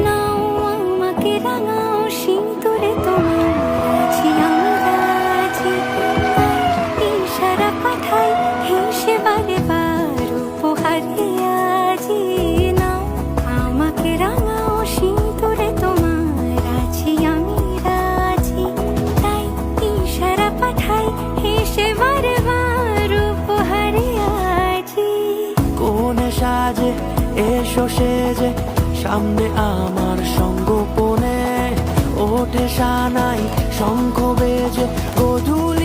নাও আমাকে রাঙাও সিঁদুরে তোমার আছি আমি রাজি, তাই ইশারা পাঠাই হেসে বারে বার উপহারে আজি। নাও আমাকে রাঙাও সিঁদুরে তোমার আছি আমি রাজি, তাই ইশারা পাঠাই হেসে বারে বার উপহারে আজি। কোনে সাজে এসো সেজে সামনে আমার সঙ্গোপনে, ওঠে সানাই শঙ্খ বেজে গধূলি